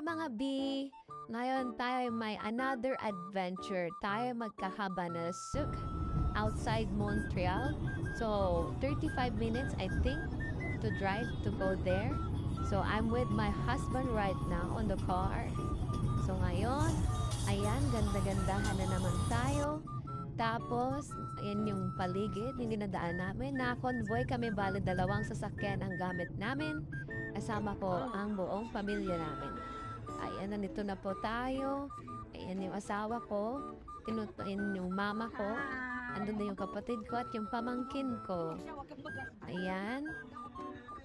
mga B! Ngayon tayo may another adventure. Tayo magkakabanasuk outside Montreal. So, 35 minutes I think to drive to go there. So, I'm with my husband right now on the car. So, ngayon, ayan, ganda-gandahan na naman tayo. Tapos, ayan yung paligid, yung dinadaan namin. Na-convoy kami, bali dalawang sasakyan ang gamit namin. Kasama ko ang buong pamilya namin. Ayan, nandito na po tayo. Ayan yung asawa ko. Tinutuin yung mama ko. Andun na yung kapatid ko at yung pamangkin ko. Ayan.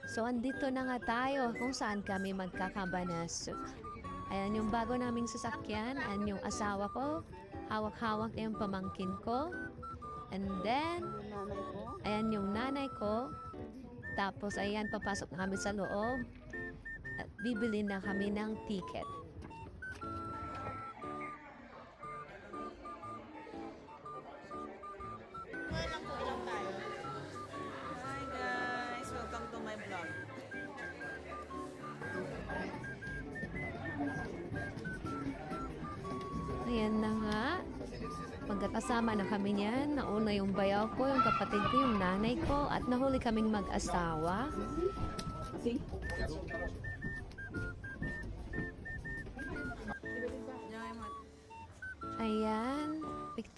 So, andito na nga tayo kung saan kami magkakabanasok. Ayan yung bago naming sasakyan. Ayan yung asawa ko. Hawak-hawak na yung pamangkin ko. And then, ayan yung nanay ko. Tapos, ayan, papasok na kami sa loob. At bibili na kami ng ticket. Hi guys! Welcome to my vlog. Ayan na nga. Magkakasama na kami niyan. Nauna yung bayaw ko, yung kapatid ko, yung nanay ko. At nahuli kaming mag-asawa. Ayan.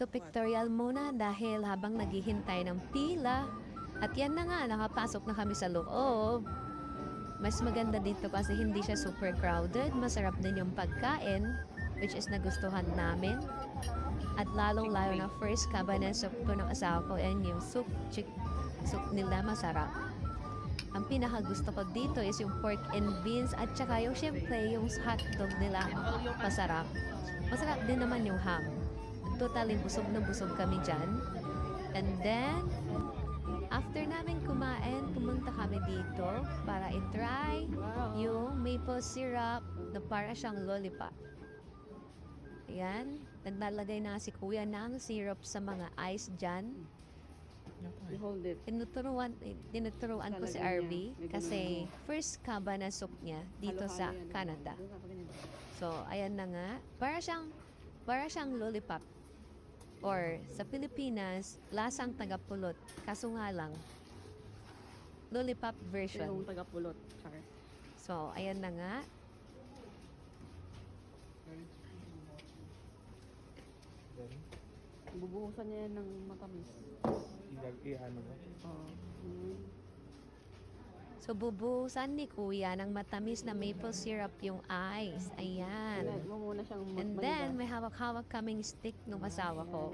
Pictorial muna dahil habang naghihintay ng pila. At yan na nga, nakapasok na kami sa loob. Mas maganda dito kasi hindi siya super crowded. Masarap din yung pagkain, which is nagustuhan namin. At lalong-lalo na first cabanan soup ko ng asawa ko and yung soup nila masarap. Ang pinakagusto ko dito is yung pork and beans at saka yung syempre yung hotdog nila masarap. Masarap din naman yung ham. Totally busog na busog kami dyan. And then, after namin kumain, pumunta kami dito para i-try yung maple syrup na para siyang lollipop. Ayan. Naglalagay na si kuya ng syrup sa mga ice dyan. Hold it. Tinuturuan ko si RV kasi first cabana soup niya dito sa Canada. So, ayan na nga. Para siyang lollipop. Or sa Pilipinas, lasang tagapulot. Kaso nga lang, lollipop version. Yung tagapulot, char. So, ayan na nga. Bubuhusan niya yan ng matamis. Ano ba? Oo. So, bubuhusan ni kuya ng matamis na maple syrup yung ice. Ayan. Huwag mo muna siyang And then, may hawak-hawak kaming stick ng asawa ko.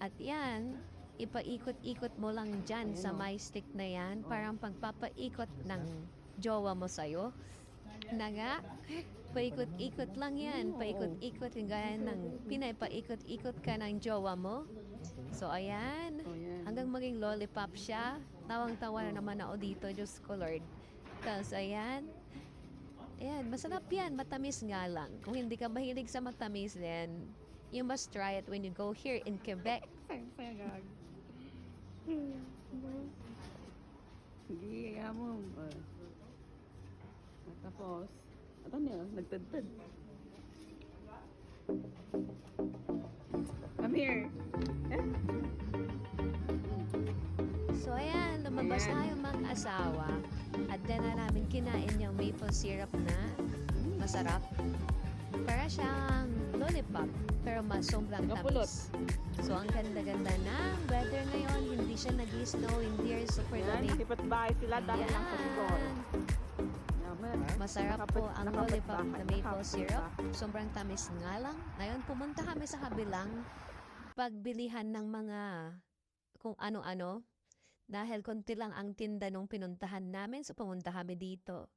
At yan, ipaikot-ikot mo lang dyan sa my stick na yan. Parang pagpapaikot ng jowa mo sa'yo. Na nga, paikot-ikot lang yan. Paikot-ikot yung gaya ng pinaipaikot-ikot ka ng jowa mo. So, ayan. Hanggang maging lollipop siya. Tawang-tawa na naman ako dito. Diyos ko, Lord. Tapos, ayan. Ayan, masarap yan. Matamis nga lang. Kung hindi ka mahilig sa matamis, then you must try it when you go here in Quebec. Sayang. Sige, kaya mo. Tapos, ano niya? Nagtadtad. Come here. So, ayan, lumabas na yung mag-asawa. At then na namin kinain yung maple syrup na masarap. Para siyang lollipop, pero sobrang Kapulot. tamis. So, ang ganda-ganda na weather ngayon. Hindi siya nag-snow, hindi super Yan, lamig. lipat bahay sila dahil lang sa store. Masarap po ang lollipop na maple syrup. Sobrang tamis nga lang. Ngayon, pumunta kami sa kabilang pagbilihan ng mga kung ano-ano. Dahil konti lang ang tinda nung pinuntahan namin, so pumunta kami dito.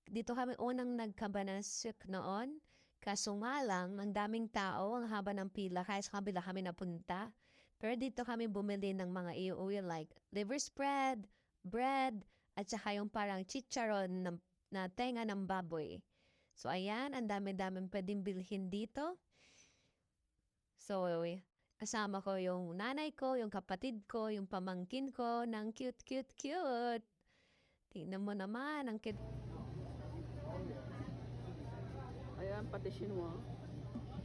Dito kami unang nagkabanasok noon. Kaso nga lang, ang daming tao, ang haba ng pila, kaya sa kabila kami napunta. Pero dito kami bumili ng mga iuwi like liver spread, bread, at saka yung parang chicharon na tenga ng baboy. So ayan, ang dami-daming pwedeng bilhin dito. So, kasama ko yung nanay ko, yung kapatid ko, yung pamangkin ko, ng cute. Tingnan mo naman, ang cute. Korean, pati Shinwa.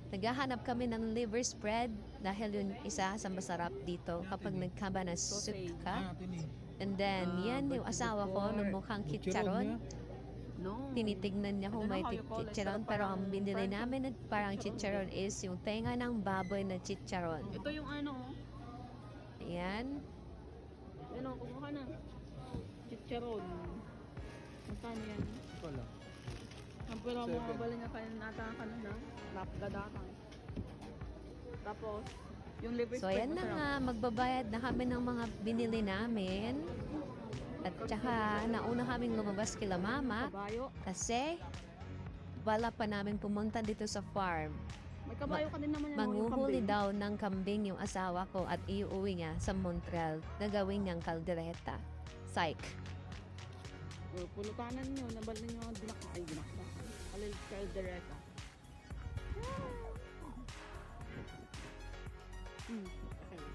Naghahanap kami ng liver spread dahil yun isa sa masarap dito kapag nagkaba na soup ka. And then, yan yung asawa ko nung mukhang chicharon. No. Tinitignan niya kung may I don't know how you call it, chicharon, pero pero ang parang binili fried namin na parang chicharon is yung tenga ng baboy na chicharon. Ito yung ano, Ayan. ano, kumuha na. Chicharon. Magkano yan? Wala. Ang pera mo 7. bali nga kayo nata kanina. Lapgadatang. Tapos, yung liver So, ayan na nga, magbabayad na kami ng mga binili namin. At saka, nauna kaming lumabas kila mama Kabayo. kasi wala pa namin pumunta dito sa farm. May kabayo ka din naman yan. Manguhuli daw ng kambing yung asawa ko at iuwi niya sa Montreal na gawin niyang kaldereta. Psych. Pulutanan nyo, nabal ninyo ang dinakma. Ay, dinakma. Alil caldereta. Okay.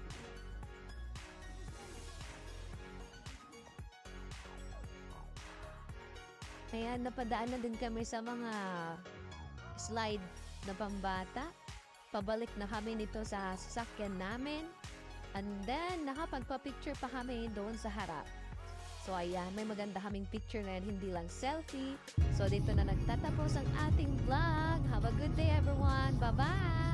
Ayan, napadaan na din kami sa mga slide na pambata. Pabalik na kami nito sa sasakyan namin. And then, nakapagpa-picture pa kami doon sa harap. So, ayan, may maganda kaming picture na yan, hindi lang selfie. So, dito na nagtatapos ang ating vlog. Have a good day, everyone. Bye-bye!